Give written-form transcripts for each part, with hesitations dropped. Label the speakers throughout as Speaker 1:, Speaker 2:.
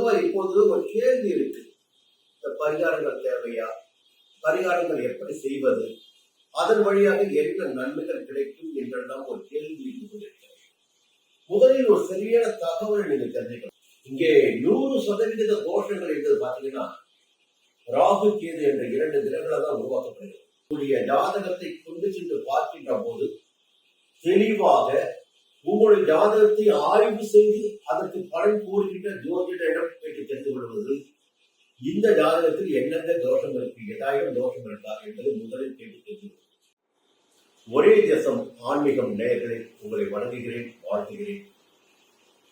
Speaker 1: பொதுவா இப்போது ஒரு கேள்வி இருக்கு. இந்த பரிகாரங்கள் தேவையா? பரிகாரங்கள் எப்படி செய்வது? அதன் வழியாக என்ன நன்மைகள் கிடைக்கும் என்றெல்லாம் ஒரு கேள்வி இருந்து கொண்டிருக்கிறது. முதலில் ஒரு சரியான தகவலை நீங்க தெரிஞ்சுக்கணும். இங்கே 100% தோஷங்கள் என்பது பாத்தீங்கன்னா ராகு கேது என்ற 2 கிரகங்களால் தான் உருவாக்கப்படுகிறது. உங்களுடைய ஜாதகத்தை கொண்டு சென்று பார்க்கின்ற போது தெளிவாக உங்களுடைய ஜாதகத்தை ஆய்வு செய்து அதற்கு பலன் கூறுகின்ற ஜோதிடரிடம் கேட்டு தெரிந்து கொள்வது, இந்த ஜாதகத்தில் என்னென்ன தோஷங்கள் இருக்கு, 1000 தோஷங்கள் இருக்கா என்பதை முதலில் கேட்டு தெரிந்து கொள்வது. ஒரே தேசம் ஆன்மீகம் நேயர்களை உங்களை வணங்குகிறேன், வாழ்த்துகிறேன்.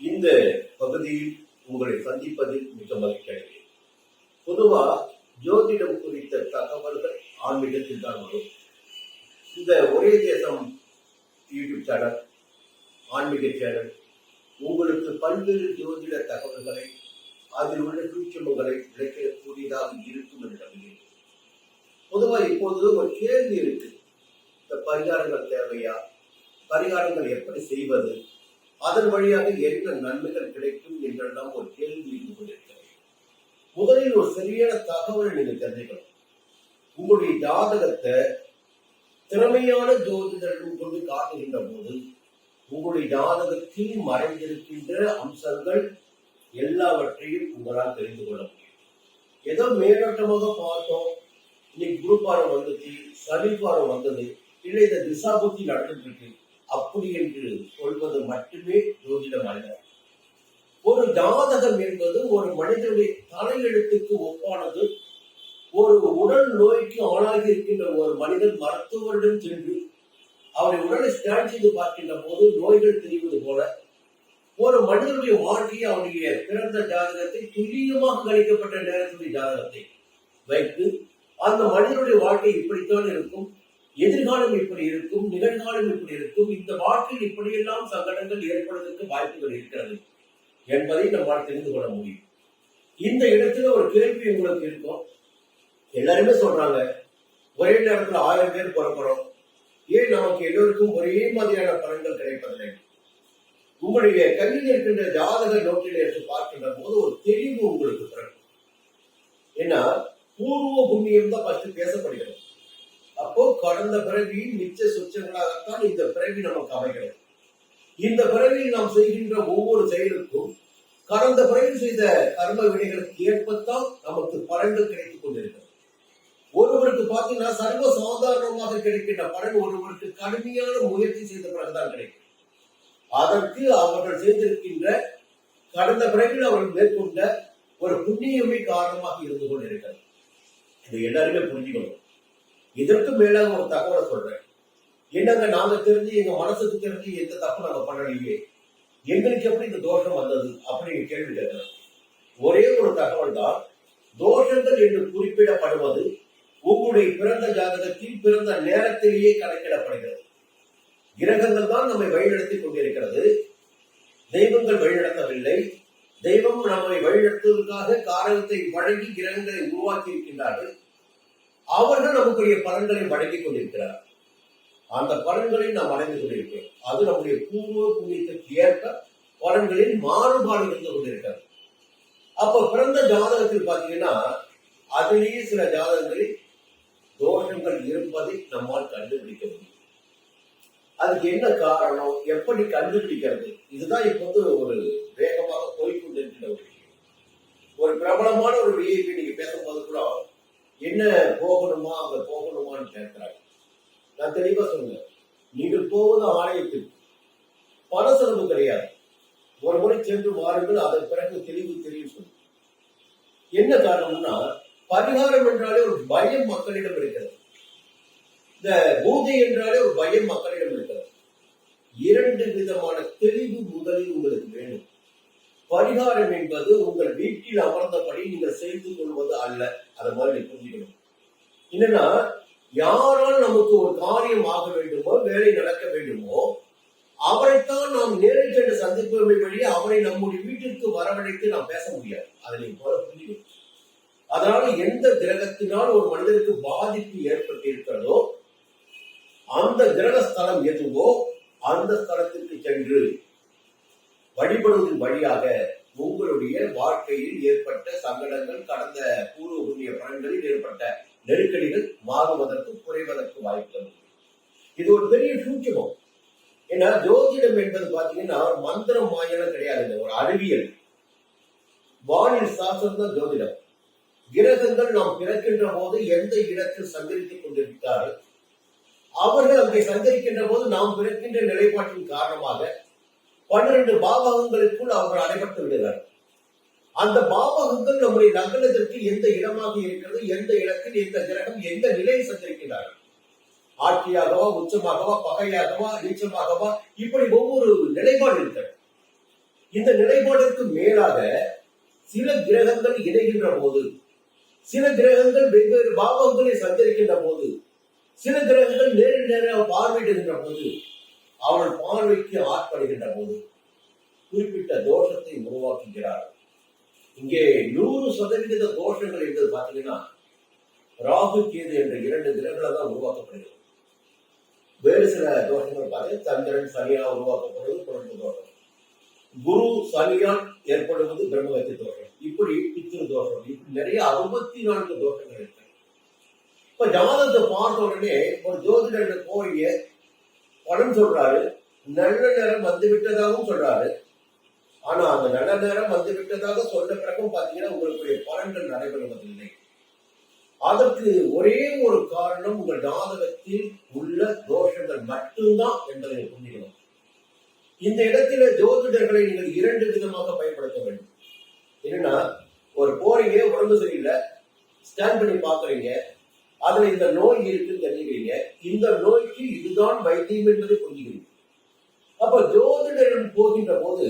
Speaker 1: இந்த பகுதியில் உங்களை சந்திப்பதில் மிக மகிழ்ச்சி அடைகிறேன். பொதுவா ஜோதிடம் குறித்த தகவல்கள் ஆன்மீகத்தில் தான் வரும். இந்த ஒரே தேசம் யூடியூப் சேனல், ஆன்மீக சேனல் உங்களுக்கு பல்வேறு ஜோதிட தகவல்களை, அதில் உள்ள சூட்சுமங்களை விளக்கக்கூடியதாக இருக்கும் என்று நம்புகிறேன். பொதுவாக இப்போது ஒரு கேள்வி இருக்கு. இந்த பரிகாரங்கள் தேவையா? பரிகாரங்கள் எப்படி செய்வது? அதன் வழியாக என்ன நன்மைகள் கிடைக்கும் என்றெல்லாம் ஒரு கேள்வி இருந்து கொண்டிருக்கிறது. முதலில் ஒரு சரியான தகவலை நீங்க தெரிஞ்சுக்கணும். உங்களுடைய ஜாதகத்தை திறமையான ஜோதிடர்கள் கொண்டு காட்டுகின்ற போது உங்களுடைய ஜாதகத்தில் மறைந்திருக்கின்ற அம்சங்கள் எல்லாவற்றையும் உங்களால் தெரிந்து கொள்ள முடியும். ஏதோ மேலோட்டமாக பார்த்தோம், இன்னைக்கு குருபாரம் வந்துச்சு, சனிபாரம் வந்தது, இல்லை இந்த திசாபுத்தி நடந்துட்டு இருக்கு, அப்படி என்று சொல்வது மட்டுமே ஜோதிடம் அல்ல. ஒரு ஜாதகம் என்பது ஒரு மனிதனுடைய தலையெழுத்துக்கு ஒப்பானது. ஒரு உடல் நோய்க்கு ஆளாகி இருக்கின்ற ஒரு மனிதன் மருத்துவரிடம் சென்று அவருடைய உடலை ஸ்கேன் செய்து பார்க்கின்ற போது நோய்கள் தெரிவது போல ஒரு மனிதனுடைய வாழ்க்கையை, அவருடைய பிறந்த ஜாதகத்தை, துல்லியமாக கணிக்கப்பட்ட நேரத்துடைய ஜாதகத்தை வைத்து அந்த மனிதனுடைய வாழ்க்கை இப்படித்தான் இருக்கும், எதிர்காலம் இப்படி இருக்கும், நிகழ்காலம் இப்படி இருக்கும், இந்த வாழ்க்கையில் இப்படியெல்லாம் சங்கடங்கள் ஏற்படுவதற்கு வாய்ப்புகள் இருக்கிறது என்பதை நம்மால் தெரிந்து கொள்ள முடியும். இந்த இடத்துல ஒரு கேள்வி உங்களுக்கு இருக்கும். எல்லாருமே சொல்றாங்க, ஒரே நேரத்தில் 1000 பேர் பிறக்கிறோம், ஏன் நமக்கு எல்லோருக்கும் ஒரே மாதிரியான பலன்கள் கிடைப்பதில்லை? உங்களுடைய கையில் இருக்கின்ற ஜாதக நோட்டில் எடுத்து பார்க்கின்ற போது ஒரு தெளிவு உங்களுக்கு பிறக்கும். ஏன்னா பூர்வ புண்ணியம் தான் ஃபர்ஸ்ட் பேசப்படுகிறது. அப்போ கடந்த பிறவி மிச்ச சொச்சங்களாகத்தான் இந்த பிறவி நமக்கு அமைகிறது. இந்த பிறவியில் நாம் செய்கின்ற ஒவ்வொரு செயலுக்கும் கடந்த பிறவியில் செய்த கர்ம வினைகளுக்கு ஏற்பத்தான் நமக்கு பலன்கள் கிடைத்துக் கொண்டிருக்கிறது. ஒருவருக்கு பார்த்தீங்கன்னா சர்வ சாதாரணமாக கிடைக்கின்ற பலன் ஒருவருக்கு கடுமையான முயற்சி செய்த பிறகுதான் கிடைக்கும். அதற்கு அவர்கள் செய்திருக்கின்ற கடந்த பிறவியில் அவர்கள் மேற்கொண்ட ஒரு புண்ணியமே காரணமாக இருந்து கொண்டிருக்கிறது. இதை எல்லாருமே புரிஞ்சுக்கணும். இதற்கு மேலாக ஒரு தகவலை சொல்றேன். என்னங்க, நாங்க தெரிஞ்சு, எங்க மனசுக்கு தெரிஞ்சு எந்த தப்பு நம்ம பண்ணலையே, எங்களுக்கு எப்படி இந்த தோஷம் வந்தது அப்படின்னு கேள்வி கேட்கிறோம். ஒரே ஒரு தகவல் தான், தோஷங்கள் என்று குறிப்பிடப்படுவது உங்களுடைய பிறந்த ஜாதகத்தில் பிறந்த நேரத்திலேயே கணக்கிடப்படுகிறது. கிரகங்கள் தான் நம்மை வழிநடத்திக் கொண்டிருக்கிறது, தெய்வங்கள் வழிநடத்தவில்லை. தெய்வம் நம்மை வழிநடத்துவதற்காக காரணத்தை வழங்கி கிரகங்களை உருவாக்கி இருக்கின்றார்கள். அவர்கள் நமக்குரிய பலன்களை வழங்கிக் கொண்டிருக்கிறார். அந்த பலன்களை நாம் அடைந்து கொண்டிருக்கிறோம். அது நம்முடைய பூர்வ புண்ணியத்திற்கு ஏற்ப பலன்களில் மாறுபாடு இருந்து கொண்டிருக்கிறது. அப்ப பிறந்த ஜாதகத்தில் பாத்தீங்கன்னா அதிலேயே சில ஜாதகங்களில் தோஷங்கள் இருப்பதை நம்மால் கண்டுபிடிக்க முடியும். அதுக்கு என்ன காரணம், எப்படி கண்டுபிடிக்கிறது? இதுதான் இப்போது ஒரு வேகமாக போய்கொண்டிருக்கிற ஒரு விஷயம். ஒரு பிரபலமான ஒரு விஐபி நீங்க பேசும்போது கூட என்ன போகணுமா, அங்க போகணுமான்னு கேட்கிறாங்க. நான் தெளிவா சொல்லுங்க, நீங்கள் போவது ஆலயத்துக்கு, பண செலவு கிடையாது. ஒரு முறை சென்று வாருங்கள், அதன் பிறகு தெளிவு தெரியும் சொல்லு. என்ன காரணம்னா, பரிகாரம் என்றாலே ஒரு பயம் மக்களிடம் இருக்கிறது. இந்த பூஜை என்றாலே ஒரு பயம் மக்களிடம் இருக்கிறது. 2 விதமான தெளிவு முதலில் உங்களுக்கு வேணும். பரிகாரம் என்பது உங்கள் வீட்டில் அமர்ந்தபடி நீங்கள் செய்து கொள்வது அல்ல. அதை மாதிரி புரிஞ்சுக்கணும். என்னன்னா, யாரால் நமக்கு ஒரு காரியம் ஆக வேண்டுமோ, வேலை நடக்க வேண்டுமோ, அவரைத்தான் நாம் நேரில் சென்று சந்திப்பதை வழி அவரை நம்முடைய வீட்டிற்கு வரவழைத்து நாம் பேச முடியாது. அதை நீங்க போல புரிஞ்சுக்கணும். அதனால எந்த கிரகத்தினால் ஒரு மனிதனுக்கு பாதிப்பு ஏற்பட்டு இருக்கிறதோ, அந்த கிரக ஸ்தலம் எதுவோ அந்த ஸ்தலத்திற்கு சென்று வழிபடுவதன் வழியாக உங்களுடைய வாழ்க்கையில் ஏற்பட்ட சங்கடங்கள், கடந்த பூர்வ புண்ணிய பலன்களில் ஏற்பட்ட நெருக்கடிகள் மாறுவதற்கு, குறைவதற்கு வாய்ப்பு. இது ஒரு பெரிய சூட்சமம். ஏன்னா ஜோதிடம் என்பது பாத்தீங்கன்னா மந்திரம் மாயெல்லாம் கிடையாது, ஒரு அறிவியல். வானில் சாஸ்திரம் தான் ஜோதிடம். கிரகங்கள் நாம் பிறக்கின்ற போது எந்த இடத்தில் சஞ்சரித்துக் கொண்டிருக்கிறார்கள், அவர்கள் அங்கே சஞ்சரிக்கின்ற போது நாம் பிறக்கின்ற நிலைப்பாட்டின் காரணமாக 12 பாவகங்களுக்குள் அவர்கள் அடைபட்டு விடுகிறார்கள். அந்த பாவகங்கள் நம்முடைய நகலத்திற்கு எந்த இடமாக இருக்கிறது, எந்த இடத்தில் எந்த கிரகம் எந்த நிலையில் சஞ்சரிக்கிறார்கள், ஆட்சியாகவா, உச்சமாகவா, பகையாகவா, நீச்சமாகவா, இப்படி ஒவ்வொரு நிலைப்பாடு இருக்கிறது. இந்த நிலைப்பாட்டிற்கு மேலாக சில கிரகங்கள் இணைகின்ற போது, சில கிரகங்கள் வெவ்வேறு பாவங்களில் சஞ்சரிக்கின்ற போது, சில கிரகங்கள் நேராக பார்வையிடுகின்ற போது, அவள் பார்வைக்கு ஆட்படுகின்ற போது குறிப்பிட்ட தோஷத்தை உருவாக்குகிறார். இங்கே 100% தோஷங்கள் என்பது பார்த்தீங்கன்னா ராகு கேது என்ற 2 கிரகங்களால் தான் உருவாக்கப்படுகிறது. வேறு சில தோஷங்கள் பார்த்தீங்கன்னா சந்திரன் சனியால் உருவாக்கப்படுவது குழந்தை தோஷம், குரு சனியால் ஏற்படுவது பிரம்மகத்தி தோஷம், இப்படி பித்ரு தோஷம், இப்படி நிறைய 64 தோஷங்கள் இருக்கு. இப்ப ஜாதகத்தை பார்த்த உடனே ஒரு ஜோதிடர் போய் பலன் சொல்றாரு, நல்ல நேரம் வந்து விட்டதாகவும் சொல்றாரு. ஆனா அந்த நல்ல நேரம் வந்து விட்டதாக சொல்ல பிறகும் பாத்தீங்கன்னா உங்களுடைய பலன்கள் நடைபெறுவதில்லை. அதற்கு ஒரே ஒரு காரணம் உங்கள் ஜாதகத்தில் உள்ள தோஷங்கள் மட்டும்தான் என்பதை புரிஞ்சுக்கணும். இந்த இடத்துல ஜோதிடர்களை நீங்கள் 2 விதமாக பயன்படுத்த வேண்டும். என்னன்னா, ஒரு போறீங்க, உடம்பு சரியில்லை, ஸ்கேன் பண்ணி பாக்குறீங்க, அதுல இந்த நோய் இருக்குன்னு தெரிஞ்சுக்கிறீங்க, இந்த நோய்க்கு இதுதான் வைத்தியம் என்பதை புரிஞ்சுக்கிறீங்க. அப்ப ஜோதிடரிடம் போகின்ற போது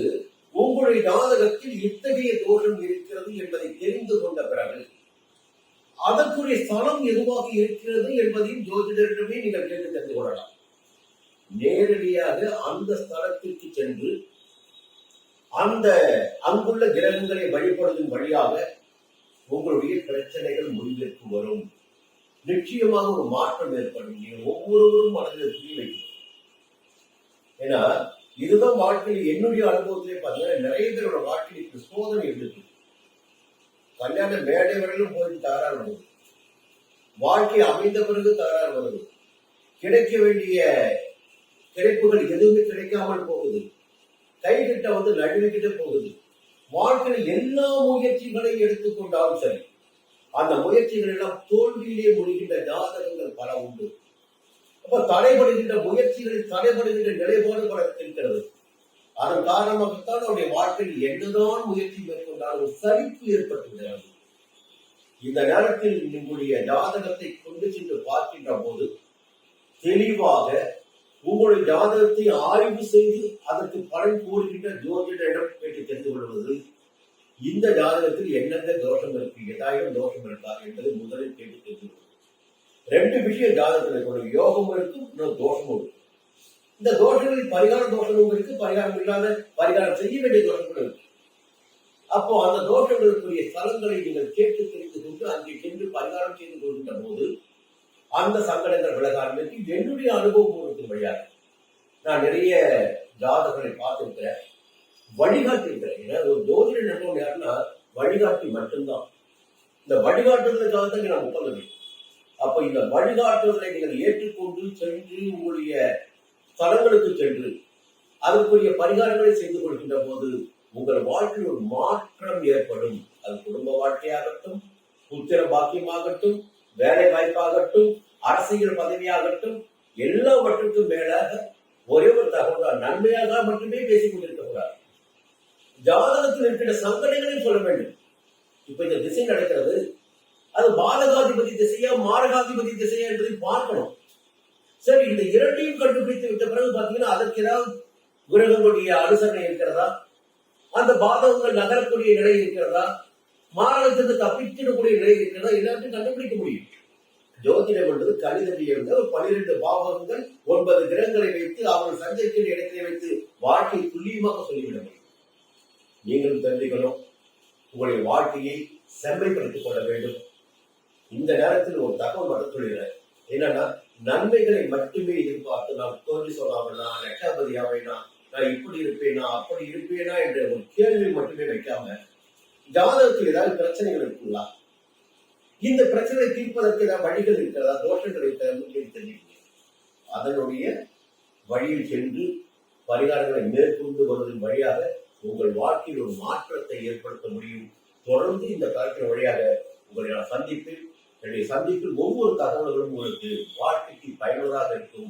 Speaker 1: உங்களுடைய ஜாதகத்தில் இத்தகைய தோஷம் இருக்கிறது என்பதை தெரிந்து கொண்ட பிறகு அதற்குரிய ஸ்தலம் எதுவாக இருக்கிறது என்பதையும் ஜோதிடரிடமே நீங்கள் கேட்டு தெரிந்து கொள்ளலாம். நேரடியாக அந்த ஸ்தலத்திற்கு சென்று அந்த அங்குள்ள கிரகங்களை வழிபடுவதன் வழியாக உங்களுடைய பிரச்சனைகள் முடிவிற்கு வரும். நிச்சயமாக ஒரு மாற்றம் ஏற்படும். நீங்கள் ஒவ்வொருவரும் மனதில் புரிய வைக்கணும். ஏன்னா இதுதான் வாழ்க்கையில் என்னுடைய அனுபவத்திலே பார்த்தீங்கன்னா நிறைய பேரோட வாழ்க்கையில் சோதனை இருந்துச்சு. கல்யாண மேடை வரையிலும் போயிட்டு தகராறு வருது, வாழ்க்கை அமைந்த பிறகு தகராறு வருது, கிடைக்க வேண்டிய கிடைப்புகள் எதுவுமே கிடைக்காமல் போகுது, கைகிட்ட வந்து நடுவிக்கிட்ட போகுது. வாழ்க்கையில் எல்லா முயற்சிகளையும் எடுத்துக்கொண்டாலும் சரி, அந்த முயற்சிகள் எல்லாம் தோல்வியிலே முடிகின்ற ஜாதகங்கள் பல உண்டு. அப்ப தடைபடுகின்ற முயற்சிகளில் தடைபடுகின்ற நிலைப்பாடு பல இருக்கிறது. அதன் காரணமாகத்தான் அவருடைய வாழ்க்கையில் என்னதான் முயற்சி மேற்கொண்டாலும் சரிப்பு ஏற்பட்டுகிறது. இந்த நேரத்தில் உங்களுடைய ஜாதகத்தை கொண்டு சென்று பார்க்கின்ற போது தெளிவாக உங்களுடைய ஜாதகத்தை ஆய்வு செய்து அதற்கு பலன் கூறுகின்ற ஜோதிடரிடம் கேட்டு தெரிந்து கொள்வது, இந்த ஜாதகத்தில் என்னென்ன தோஷம் இருக்கு, ஏதாயிரம் தோஷம் இருக்கா என்பதை முதலில் கேட்டு தெரிந்து கொள்வது. 2 விஷயம் ஜாதகத்தில் இருக்கணும், யோகமும் இருக்கும், இன்னொரு தோஷமும் இருக்கும். இந்த தோஷங்களில் பரிகார தோஷமும் இருக்கு, பரிகாரம் இல்லாத பரிகாரம் செய்ய வேண்டிய தோஷங்களும் இருக்கு. அப்போ அந்த தோஷங்களுக்குரிய ஸ்தலங்களை நீங்கள் கேட்டு தெரிந்து கொண்டு அங்கே சென்று பரிகாரம் செய்து கொள்கின்ற போது அந்த சங்கடங்கள் விலக ஆரம்பித்து என்னுடைய அனுபவம் வழியாக நான் நிறைய ஜாதகங்களை பார்த்திருக்கிறேன், வழிகாட்டி இருக்கிறேன். ஏன்னா ஒரு ஜோதிட நண்பன் யாருன்னா வழிகாட்டி மட்டும்தான். இந்த வழிகாட்டுதலுக்காக தான் நான் உட்கார்ந்து. அப்ப இந்த வழிகாட்டுதலை நீங்கள் ஏற்றுக்கொண்டு சென்று உங்களுடைய ஸ்தலங்களுக்கு சென்று அதற்குரிய பரிகாரங்களை செய்து கொள்கின்ற போது உங்கள் வாழ்க்கையில் ஒரு மாற்றம் ஏற்படும். அது குடும்ப வாழ்க்கையாகட்டும், புத்திர பாக்கியமாகட்டும், வேலை வாய்ப்பாகட்டும், அரசியல் பதவியாகட்டும், எல்லாவற்றுக்கும் மேலாக ஒரே ஒரு தகவல் நன்மையாக மட்டுமே பேசிக் கொண்டிருக்க கூடாது. ஜாதகத்தில் இருக்கிற சங்கடங்களையும் சொல்ல வேண்டும். இப்ப இந்த திசை நடக்கிறது, அது பாதகாதிபதி திசையா மாரகாதிபதி திசையா என்பதை பார்க்கணும். சரி, இந்த 2ஐயும் கண்டுபிடித்து விட்ட பிறகு பாத்தீங்கன்னா அதற்கு ஏதாவது கிரகங்களுடைய அனுசரணை இருக்கிறதா, அந்த பாதகங்கள் நகரக்கூடிய நிலை இருக்கிறதா, மாரகத்திற்கு தப்பிச்சிடக்கூடிய நிலை இருக்கிறதா, எல்லாத்தையும் கண்டுபிடிக்க முடியும். ஜோதிடம் என்பது கணிதத்தில் ஒரு 12 பாவகங்கள் 9 கிரகங்களை வைத்து அவர்கள் சஞ்சரிக்கிற இடத்தை வைத்து வாழ்க்கையை துல்லியமாக சொல்லிவிட முடியும். நீங்களும் தெரிஞ்சுக்கணும், உங்களுடைய வாழ்க்கையை செம்மைப்படுத்திக் கொள்ள வேண்டும். இந்த நேரத்தில் ஒரு தகவல் மட்டும் சொல்லிடுறேன். என்னன்னா, நன்மைகளை மட்டுமே எதிர்பார்த்து நான் தோல்வி சொல்லாம, நான் லட்சாபதியா வேணாம், நான் இப்படி இருப்பேனா அப்படி இருப்பேனா என்ற ஒரு கேள்வி மட்டுமே வைக்காம, ஜாதகத்தில் ஏதாவது பிரச்சனைகள் இருக்குங்களா, இந்த பிரச்சனை தீர்ப்பதற்கு ஏதாவது வழிகள் இருக்கிறதா, தோஷங்கள் இருக்கிறதா தெரிஞ்சுக்கணும். அதனுடைய வழியில் சென்று பரிகாரங்களை மேற்கொண்டு வருவதன் வழியாக உங்கள் வாழ்க்கையில் ஒரு மாற்றத்தை ஏற்படுத்த முடியும். தொடர்ந்து இந்த கருத்தின் வழியாக உங்களை நான் சந்திப்பில், என்னுடைய சந்திப்பில் ஒவ்வொரு தகவல்களும் உங்களுக்கு வாழ்க்கைக்கு பயனுள்ளதாக இருக்கும்.